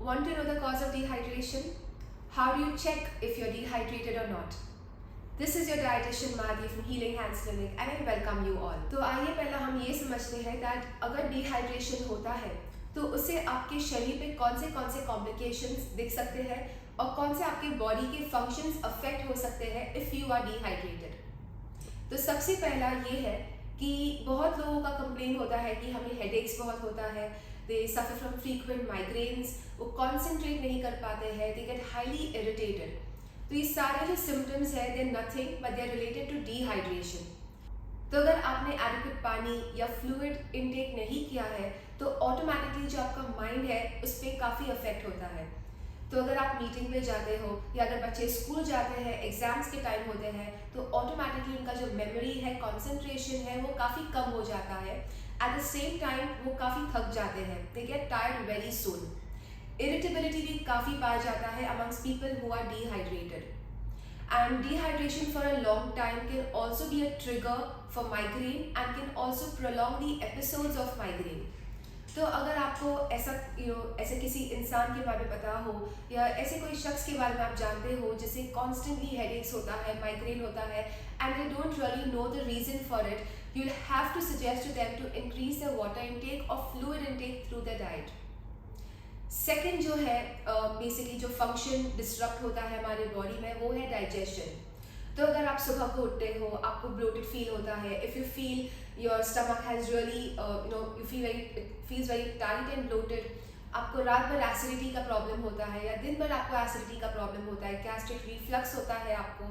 Want to know the cause of dehydration? How do you check if you're dehydrated or not? This is your dietitian Madhi from Healing Hands Clinic and I welcome you all. तो आइए पहला हम ये समझते हैं that अगर dehydration होता है तो उससे आपके शरीर पे कौन से complications दिख सकते हैं और कौन से आपके body के functions affect हो सकते हैं if you are dehydrated. तो सबसे पहला ये है कि बहुत लोगों का कंप्लेन होता है कि हमें हेडेक्स बहुत होता है, they suffer from frequent migraines, वो concentrate नहीं कर पाते हैं, they get highly irritated. तो ये सारे जो सिम्टम्स है they nothing but they are related to dehydration. तो अगर आपने एडिक्वेट पानी या फ्लूइड इनटेक नहीं किया है तो ऑटोमेटिकली जो आपका माइंड है उस पर काफ़ी अफेक्ट होता है. तो अगर आप मीटिंग पे जाते हो या अगर बच्चे स्कूल जाते हैं, एग्जाम्स के टाइम होते हैं तो ऑटोमेटिकली उनका जो मेमोरी है, कॉन्सेंट्रेशन है वो काफ़ी कम हो जाता है. एट द सेम टाइम वो काफ़ी थक जाते हैं, they get tired very soon. Irritability भी काफ़ी पाया जाता है amongst people who are dehydrated. And dehydration for a long time can also be a trigger for migraine and can also prolong the episodes of migraine. तो अगर आपको ऐसा ऐसे किसी इंसान के बारे में पता हो या ऐसे कोई शख्स के बारे में आप जानते हो जिसे कॉन्स्टेंटली हेडेक्स होता है, माइग्रेन होता है and they don't really know the reason for it, you'll have to suggest to them to increase their water intake or fluid intake through their diet. Second जो है बेसिकली जो function disturb होता है हमारे body में वो है digestion. तो अगर आप सुबह को उठते हो, आपको ब्लोटेड फील होता है, if you feel your stomach has really you feel feels very tight and bloated, आपको रात भर एसिडिटी का प्रॉब्लम होता है या दिन भर आपको एसिडिटी का प्रॉब्लम होता है, गैस्ट्रिक रिफ्लक्स होता है आपको,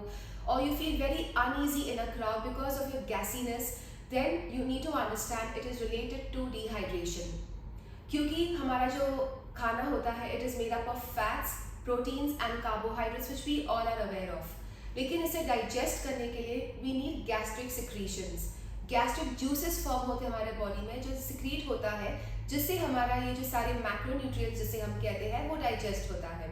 और you feel very uneasy in a crowd because of your gassiness, then you need to understand it is related to dehydration. क्योंकि हमारा जो खाना होता है it is made up of fats, proteins and carbohydrates which we all are aware of. लेकिन इसे digest करने के लिए we need gastric secretions. Gastric juices form होते हैं हमारे बॉडी में जो सिक्रीट होता है जिससे हमारा ये जो सारे मैक्रोन्यूट्रिएंट्स जिसे हम कहते हैं वो डाइजेस्ट होता है.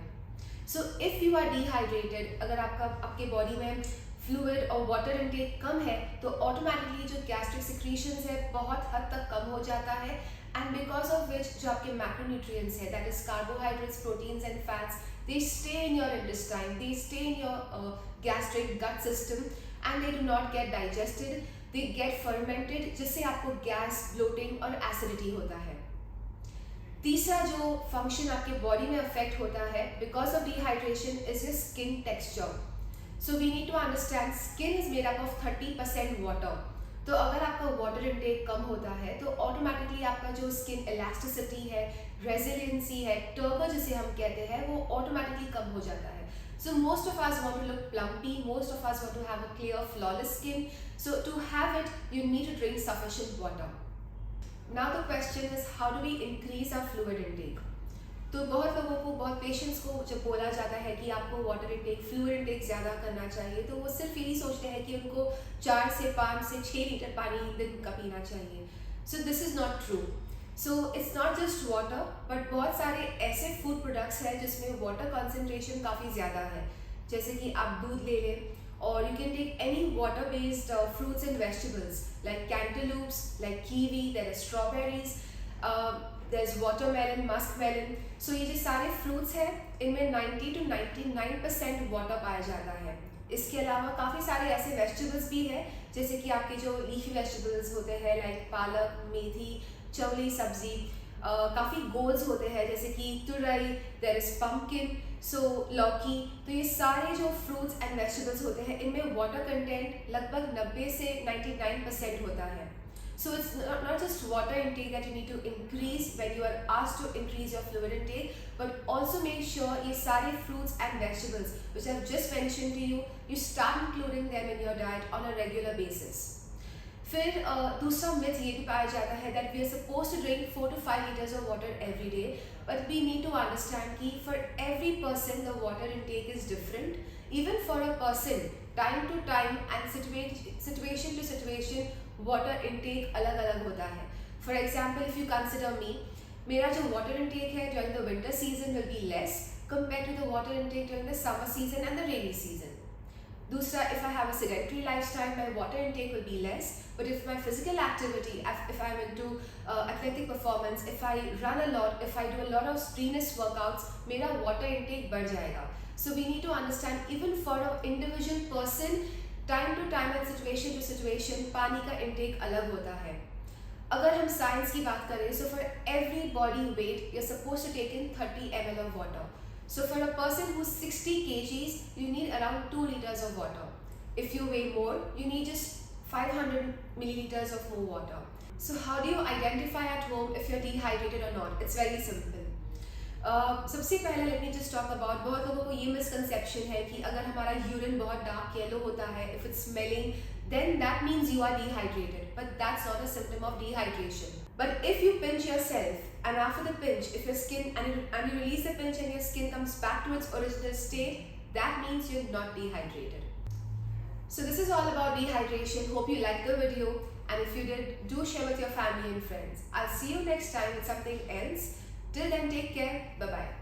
So if you are dehydrated, अगर आपके बॉडी में फ्लूइड और वाटर इनटेक कम है तो ऑटोमेटिकली जो गैस्ट्रिक सिक्रीशंस है बहुत हद तक कम हो जाता है. And because of which जो आपके macronutrients है, that is carbohydrates, proteins and fats, they stay in your intestine, they stay in your gastric gut system and they do not get digested, they get fermented जिससे आपको gas, bloating और acidity होता है. तीसरा जो function आपके body में affect होता है because of dehydration is your skin texture. So we need to understand skin is made up of 30% water. तो अगर आपका वाटर इनटेक कम होता है तो ऑटोमेटिकली आपका जो स्किन इलास्टिसिटी है, रेजिलियंसी है, टर्बर जिसे हम कहते हैं वो ऑटोमेटिकली कम हो जाता है. So most of us want to look plumpy, most of us want to have a clear flawless skin. So to have it you need to drink sufficient water. Now the question is how do we increase our fluid intake. तो बहुत लोगों को, बहुत patients को जब बोला जाता है कि आपको वाटर इनटेक, फ्लूइड इनटेक ज़्यादा करना चाहिए तो वो सिर्फ यही सोचते हैं कि उनको 4 से 5 से 6 लीटर पानी दिन का पीना चाहिए. So this is not true. So it's not just water but बहुत सारे ऐसे फूड प्रोडक्ट्स हैं जिसमें वाटर कॉन्सेंट्रेशन काफ़ी ज़्यादा है. जैसे कि आप दूध ले लें और you can take any water based fruits and vegetables like cantaloupes, like kiwi, there are strawberries, there's watermelon, muskmelon. So ये जो सारे fruits हैं इनमें 90 to 99% वाटर पाया जाता है. इसके अलावा काफ़ी सारे ऐसे वेजिटेबल्स भी हैं जैसे कि आपके जो लीफी वेजिटेबल्स होते हैं लाइक पालक, मेथी, चवली सब्जी, काफ़ी गोल्स होते हैं जैसे कि तुरई, देयर इज़ पम्पकिन, सो लौकी. तो ये सारे जो फ्रूट्स एंड वेजिटेबल्स होते हैं इनमें वाटर कंटेंट लगभग 90 से 99% होता है. So it's not just water intake that you need to increase when you are asked to increase your fluid intake, but also make sure ये सारे fruits and vegetables which I have just mentioned to you, you start including them in your diet on a regular basis. फिर दूसरा myth ये भी पाया जाता है that we are supposed to drink 4 to 5 liters of water every day, but we need to understand कि for every person the water intake is different. Even for a person, time to time and situation to situation water intake अलग अलग होता है. For example if you consider me, मेरा जो water intake है during the winter season will be less compare to the water intake during the summer season and the rainy season. दूसरा, if I have a sedentary lifestyle, my water intake will be less. But if my physical activity, if I'm into athletic performance, if I run a lot, if I do a lot of strenuous workouts, मेरा water intake बढ़ जाएगा. So we need to understand, even for an individual person, time to time and situation to situation, पानी का intake अलग होता है. अगर हम साइंस की बात करें, so for every body weight, you're supposed to take in 30 ml of water. So for a person who's 60 kgs, you need around 2 liters of water. If you weigh more, you need just 500 milliliters of more water. So how do you identify at home if you're dehydrated or not? It's very simple. सबसे पहले let me just talk about, बहुत लोगों को ये misconception है कि अगर हमारा urine बहुत dark yellow होता है, if it's smelling, then that means you are dehydrated. But that's not a symptom of dehydration. But if you pinch yourself, and after the pinch, if your skin and you release the pinch and your skin comes back to its original state, that means you're not dehydrated. So this is all about dehydration. Hope you liked the video, and if you did, do share with your family and friends. I'll see you next time with something else. Till then, take care. Bye bye.